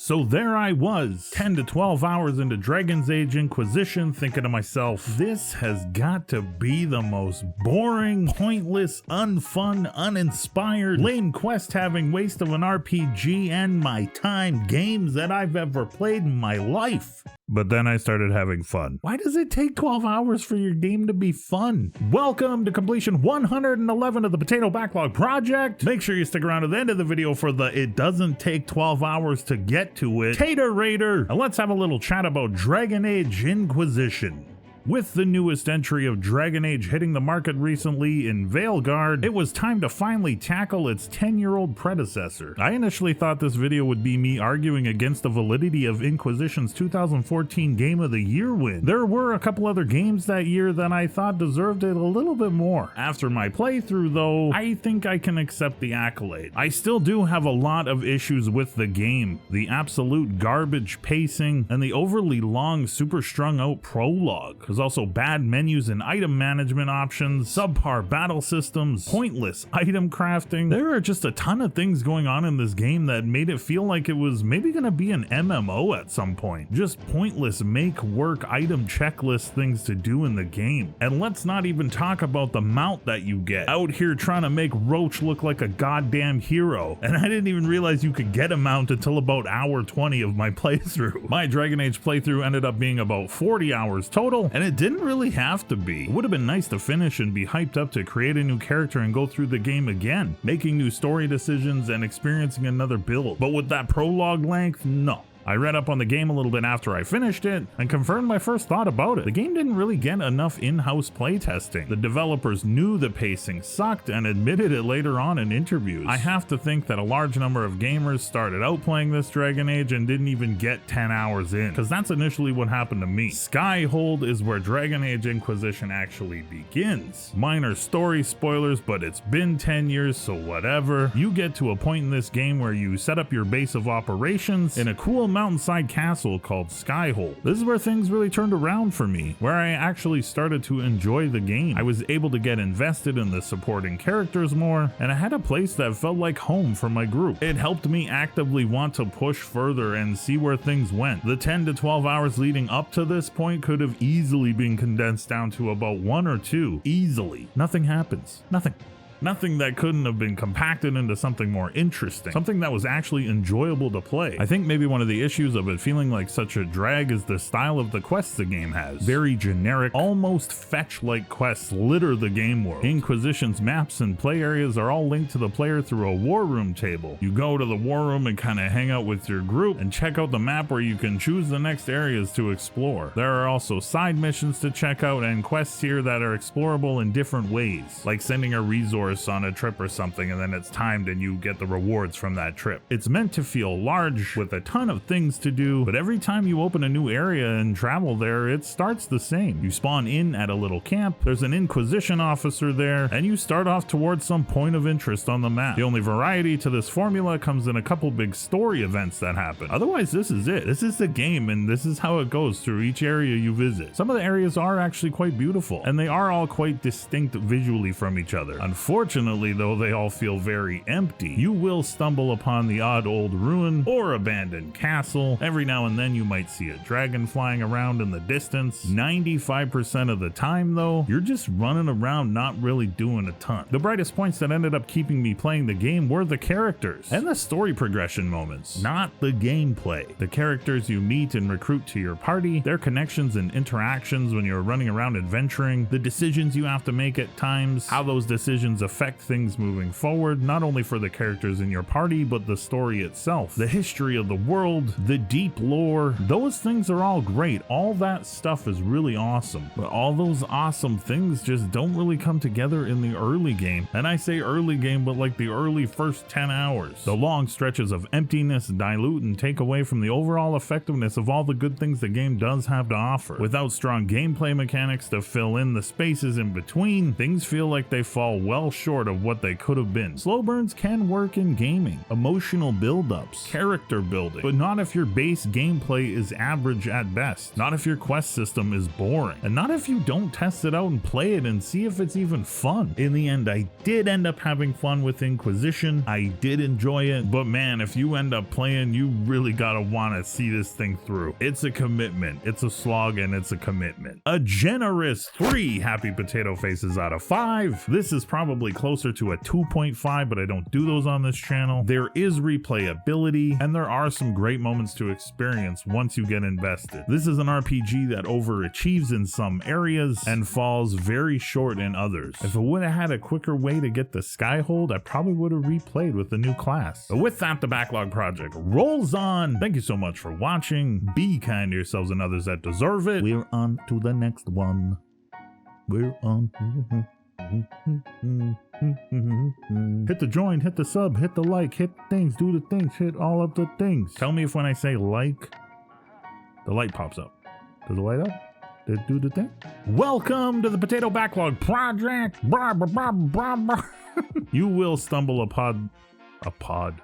So there I was, 10 to 12 hours into Dragon's Age Inquisition, thinking to myself, this has got to be the most boring, pointless, unfun, uninspired, lame quest-having waste of an RPG and my time games that I've ever played in my life. But then I started having fun. Why does it take 12 hours for your game to be fun? Welcome to completion 111 of the Potato Backlog Project. Make sure you stick around to the end of the video for the it doesn't take 12 hours to get to it Tater-rater. And let's have a little chat about Dragon Age Inquisition. With the newest entry of Dragon Age hitting the market recently in Veilguard, it was time to finally tackle its 10-year-old predecessor. I initially thought this video would be me arguing against the validity of Inquisition's 2014 Game of the Year win. There were a couple other games that year that I thought deserved it a little bit more. After my playthrough though, I think I can accept the accolade. I still do have a lot of issues with the game, the absolute garbage pacing, and the overly long, super strung out prologue. There's also bad menus and item management options, subpar battle systems, pointless item crafting. There are just a ton of things going on in this game that made it feel like it was maybe gonna be an MMO at some point. Just pointless make work item checklist things to do in the game. And let's not even talk about the mount that you get. Out here trying to make Roach look like a goddamn hero. And I didn't even realize you could get a mount until about hour 20 of my playthrough. My Dragon Age playthrough ended up being about 40 hours total, and it didn't really have to be. It would have been nice to finish and be hyped up to create a new character and go through the game again, making new story decisions and experiencing another build. But with that prologue length, no. I read up on the game a little bit after I finished it and confirmed my first thought about it. The game didn't really get enough in-house playtesting. The developers knew the pacing sucked and admitted it later on in interviews. I have to think that a large number of gamers started out playing this Dragon Age and didn't even get 10 hours in, because that's initially what happened to me. Skyhold is where Dragon Age Inquisition actually begins. Minor story spoilers, but it's been 10 years, so whatever. You get to a point in this game where you set up your base of operations in a cool mountainside castle called Skyhold. This is where things really turned around for me, where I actually started to enjoy the game. I was able to get invested in the supporting characters more, and I had a place that felt like home for my group. It helped me actively want to push further and see where things went. The 10 to 12 hours leading up to this point could have easily been condensed down to about 1 or 2. Easily. Nothing happens. Nothing that couldn't have been compacted into something more interesting, something that was actually enjoyable to play. I think maybe one of the issues of it feeling like such a drag is the style of the quests the game has. Very generic, almost fetch-like quests litter the game world. Inquisition's maps and play areas are all linked to the player through a war room table. You go to the war room and kind of hang out with your group and check out the map where you can choose the next areas to explore. There are also side missions to check out and quests here that are explorable in different ways, like sending a resource on a trip or something, and then it's timed and you get the rewards from that trip. It's meant to feel large with a ton of things to do, but every time you open a new area and travel there, it starts the same. You spawn in at a little camp, there's an Inquisition officer there, and you start off towards some point of interest on the map. The only variety to this formula comes in a couple big story events that happen. Otherwise, this is it. This is the game, and this is how it goes through each area you visit. Some of the areas are actually quite beautiful, and they are all quite distinct visually from each other. Unfortunately, though, they all feel very empty. You will stumble upon the odd old ruin or abandoned castle. Every now and then you might see a dragon flying around in the distance. 95% of the time, though, you're just running around not really doing a ton. The brightest points that ended up keeping me playing the game were the characters and the story progression moments, not the gameplay. The characters you meet and recruit to your party, their connections and interactions when you're running around adventuring, the decisions you have to make at times, how those decisions affect things moving forward, not only for the characters in your party, but the story itself, the history of the world, the deep lore. Those things are all great. All that stuff is really awesome, but all those awesome things just don't really come together in the early game. And I say early game, but like the early first 10 hours. The long stretches of emptiness dilute and take away from the overall effectiveness of all the good things the game does have to offer. Without strong gameplay mechanics to fill in the spaces in between, things feel like they fall well short of what they could have been. Slow burns can work in gaming, emotional build-ups, character building, but not if your base gameplay is average at best, not if your quest system is boring, and not if you don't test it out and play it and see if it's even fun. In the end, I did end up having fun with Inquisition. I did enjoy it, but man, if you end up playing, you really gotta want to see this thing through. It's a commitment, it's a slog, and it's a commitment. A generous 3 happy potato faces out of 5. This is probably closer to a 2.5, but I don't do those on this channel. There is replayability, and there are some great moments to experience once you get invested. This is an RPG that overachieves in some areas and falls very short in others. If it would have had a quicker way to get the Skyhold, I probably would have replayed with the new class. But with that, the Backlog project rolls on. Thank you so much for watching. Be kind to yourselves and others that deserve it. We're on to the next one. We're on. Hit the join, hit the sub, hit the like, hit things, do the things, hit all of the things. Tell me if when I say like, the light pops up. Does it light up? Did it do the thing? Welcome to the Potato Backlog Project. You will stumble upon a pod.